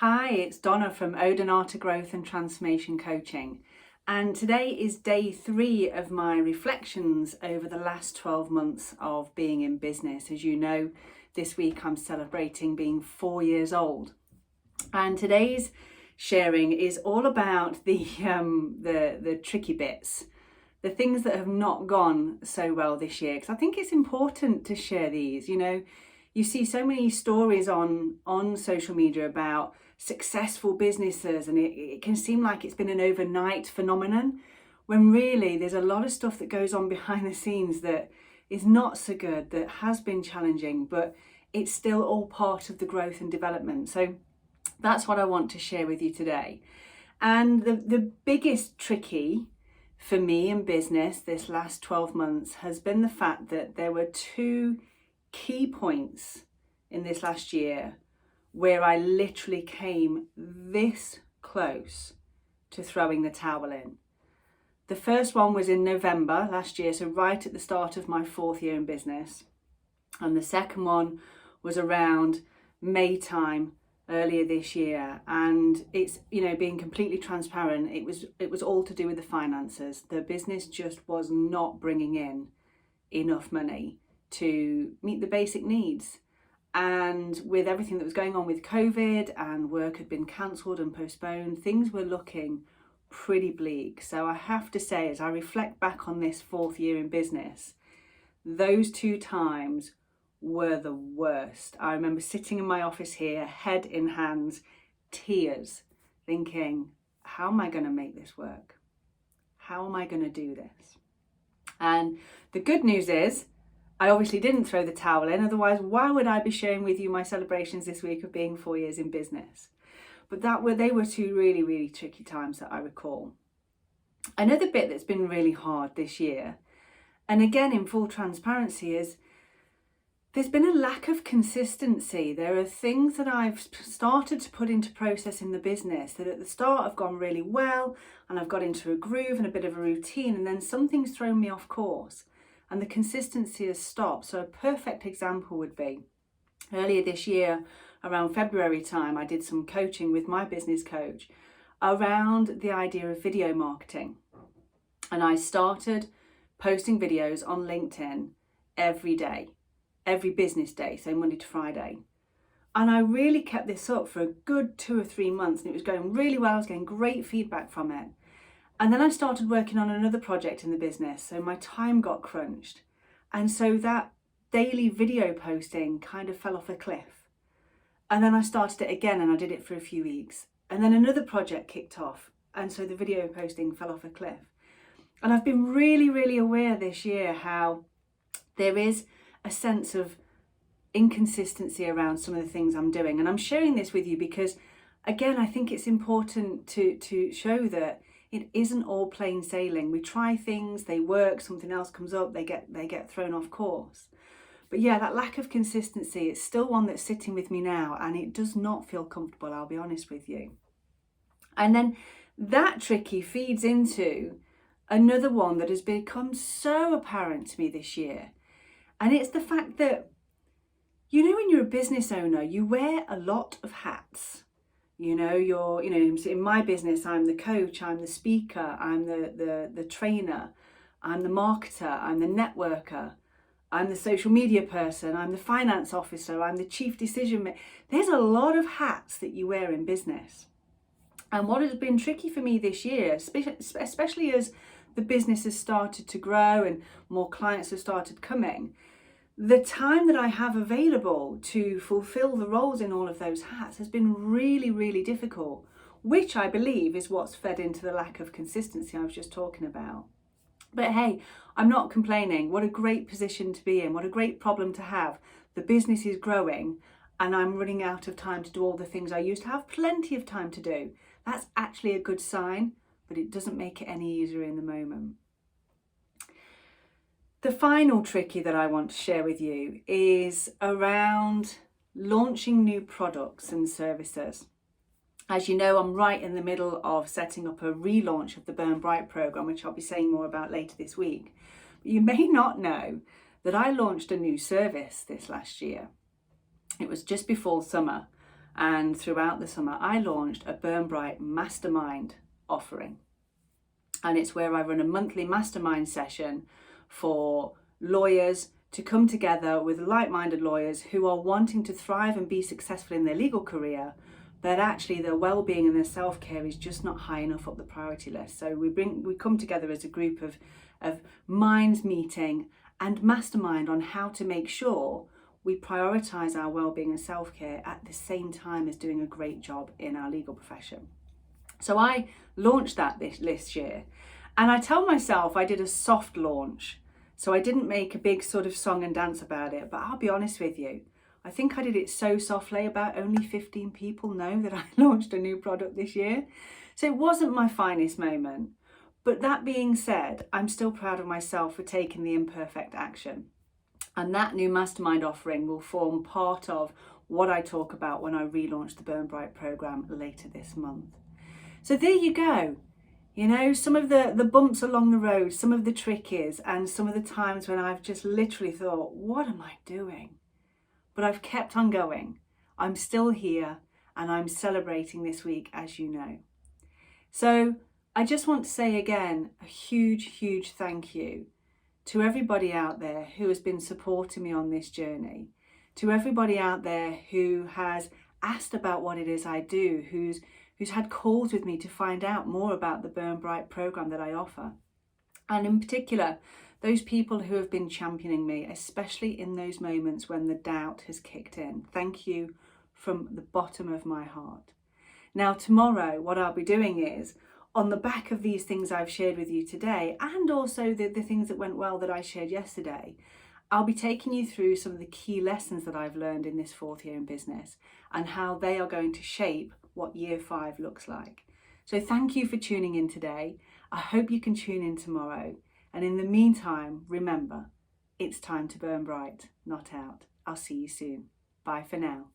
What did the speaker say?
Hi, it's Donna from Odonnata Growth and Transformation Coaching. And today is day 3 of my reflections over the last 12 months of being in business. As you know, this week I'm celebrating being 4 years old. And today's sharing is all about the tricky bits, the things that have not gone so well this year. Because I think it's important to share these. You see so many stories on social media about successful businesses, and it can seem like it's been an overnight phenomenon, when really there's a lot of stuff that goes on behind the scenes that is not so good, that has been challenging, but it's still all part of the growth and development. So that's what I want to share with you today. And the biggest tricky for me in business this last 12 months has been the fact that there were 2 key points in this last year where I literally came this close to throwing the towel in. The first one was in November last year, so right at the start of my 4th year in business. And the second one was around May time earlier this year. And it's, being completely transparent, it was all to do with the finances. The business just was not bringing in enough money to meet the basic needs. And with everything that was going on with COVID and work had been cancelled and postponed, things were looking pretty bleak. So I have to say, as I reflect back on this 4th year in business, those 2 times were the worst. I remember sitting in my office here, head in hands, tears, thinking, how am I going to make this work? How am I going to do this? And the good news is, I obviously didn't throw the towel in, otherwise why would I be sharing with you my celebrations this week of being 4 years in business? But they were 2 really, really tricky times that I recall. Another bit that's been really hard this year, and again in full transparency, is there's been a lack of consistency. There are things that I've started to put into process in the business that at the start have gone really well, and I've got into a groove and a bit of a routine, and then something's thrown me off course and the consistency has stopped. So a perfect example would be earlier this year, around February time, I did some coaching with my business coach around the idea of video marketing. And I started posting videos on LinkedIn every day, every business day, so Monday to Friday. And I really kept this up for a good 2 or 3 months, and it was going really well. I was getting great feedback from it. And then I started working on another project in the business, so my time got crunched. And so that daily video posting kind of fell off a cliff. And then I started it again, and I did it for a few weeks. And then another project kicked off, and so the video posting fell off a cliff. And I've been really, really aware this year how there is a sense of inconsistency around some of the things I'm doing. And I'm sharing this with you because, again, I think it's important to show that it isn't all plain sailing. We try things, they work, something else comes up, they get thrown off course. But yeah, that lack of consistency, it's still one that's sitting with me now, and it does not feel comfortable, I'll be honest with you. And then that tricky feeds into another one that has become so apparent to me this year. And it's the fact that, when you're a business owner, you wear a lot of hats. In my business, I'm the coach, I'm the speaker, I'm the trainer, I'm the marketer, I'm the networker, I'm the social media person, I'm the finance officer, I'm the chief decision maker. There's a lot of hats that you wear in business. And what has been tricky for me this year, especially as the business has started to grow and more clients have started coming, the time that I have available to fulfill the roles in all of those hats has been really, really difficult, which I believe is what's fed into the lack of consistency I was just talking about. But hey, I'm not complaining. What a great position to be in. What a great problem to have. The business is growing and I'm running out of time to do all the things I used to have plenty of time to do. That's actually a good sign, but it doesn't make it any easier in the moment. The final tricky that I want to share with you is around launching new products and services. As you know, I'm right in the middle of setting up a relaunch of the Burn Bright program, which I'll be saying more about later this week. But you may not know that I launched a new service this last year. It was just before summer, and throughout the summer, I launched a Burn Bright Mastermind offering. And it's where I run a monthly mastermind session for lawyers to come together with like-minded lawyers who are wanting to thrive and be successful in their legal career, but actually their well-being and their self-care is just not high enough up the priority list. So we come together as a group of minds meeting and mastermind on how to make sure we prioritise our well-being and self-care at the same time as doing a great job in our legal profession. So I launched that this year, and I tell myself I did a soft launch. So I didn't make a big sort of song and dance about it, but I'll be honest with you, I think I did it so softly, about only 15 people know that I launched a new product this year. So it wasn't my finest moment. But that being said, I'm still proud of myself for taking the imperfect action. And that new mastermind offering will form part of what I talk about when I relaunch the Burn Bright program later this month. So there you go. You know, some of the bumps along the road, some of the trickies, and some of the times when I've just literally thought, what am I doing? But I've kept on going. I'm still here, and I'm celebrating this week, as you know. So I just want to say again, a huge, huge thank you to everybody out there who has been supporting me on this journey, to everybody out there who has asked about what it is I do, who's had calls with me to find out more about the Burn Bright program that I offer. And in particular, those people who have been championing me, especially in those moments when the doubt has kicked in. Thank you from the bottom of my heart. Now, tomorrow, what I'll be doing is, on the back of these things I've shared with you today, and also the things that went well that I shared yesterday, I'll be taking you through some of the key lessons that I've learned in this 4th year in business and how they are going to shape what year 5 looks like. So thank you for tuning in today. I hope you can tune in tomorrow. And in the meantime, remember, it's time to burn bright, not out. I'll see you soon. Bye for now.